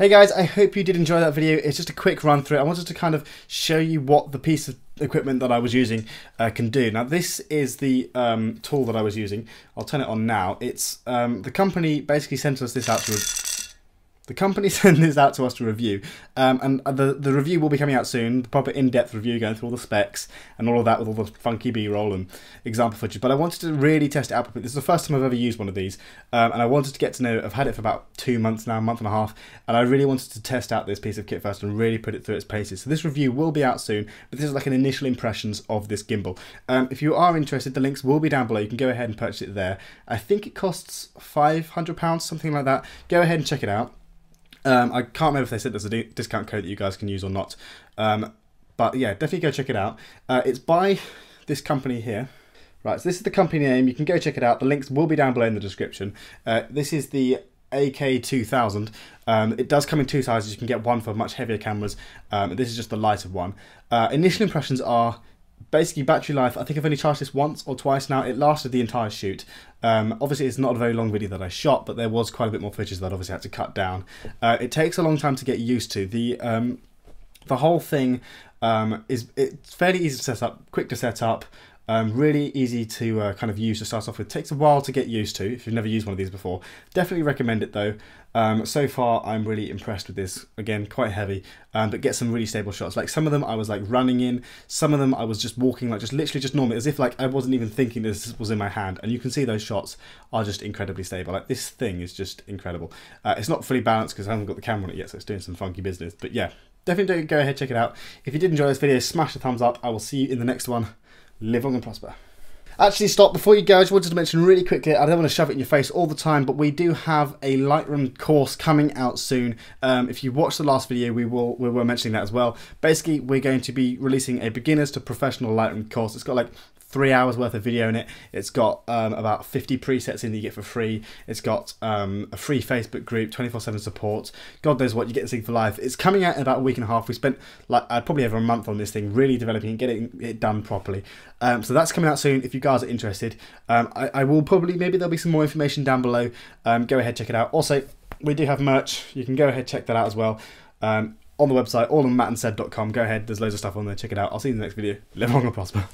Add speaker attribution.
Speaker 1: Hey guys, I hope you did enjoy that video. It's just a quick run through. I wanted to kind of show you what the piece of equipment that I was using can do. Now this is the tool that I was using. I'll turn it on now. It's the company basically sent us this out to review, and the review will be coming out soon, the proper in-depth review going through all the specs and all of that with all the funky B-roll and example footage. But I wanted to really test it out. This is the first time I've ever used one of these, and I wanted to get to know it. I've had it for about 2 months now, a month and a half, and I really wanted to test out this piece of kit first and really put it through its paces. So this review will be out soon, but this is like an initial impressions of this gimbal. If you are interested, the links will be down below. You can go ahead and purchase it there. I think it costs £500, something like that. Go ahead and check it out. I can't remember if they said there's a discount code that you guys can use or not. But yeah, definitely go check it out. It's by this company here. Right, so this is the company name. You can go check it out. The links will be down below in the description. This is the AK2000. It does come in 2 sizes. You can get one for much heavier cameras. This is just the lighter one. Initial impressions are basically battery life. I think I've only charged this once or twice now. It lasted the entire shoot. Obviously it's not a very long video that I shot, but there was quite a bit more footage that I obviously had to cut down. It takes a long time to get used to. The whole thing it's fairly easy to set up, quick to set up, really easy to kind of use to start off with. Takes a while to get used to if you've never used one of these before. Definitely recommend it though. So far I'm really impressed with this. Again, quite heavy, but get some really stable shots. Like some of them I was like running in, some of them I was just walking, like just literally just normal, as if like I wasn't even thinking this was in my hand. And you can see those shots are just incredibly stable. Like this thing is just incredible. It's not fully balanced because I haven't got the camera on it yet, so it's doing some funky business. But yeah, definitely go ahead, check it out. If you did enjoy this video, smash the thumbs up. I will see you in the next one. Live long and prosper. Actually, stop. Before you go, I just wanted to mention really quickly, I don't want to shove it in your face all the time, but we do have a Lightroom course coming out soon. If you watched the last video, we were mentioning that as well. Basically, we're going to be releasing a beginners to professional Lightroom course. It's got like 3 hours worth of video in it. It's got about 50 presets in that you get for free. It's got a free Facebook group, 24/7 support. God knows what, you get this thing for life. It's coming out in about a week and a half. We spent like probably over a month on this thing, really developing and getting it done properly. So that's coming out soon if you guys are interested. I will probably, maybe there'll be some more information down below. Go ahead, check it out. Also, we do have merch. You can go ahead, check that out as well. On the website, all on mattandsed.com. Go ahead, there's loads of stuff on there. Check it out. I'll see you in the next video. Live long and prosper.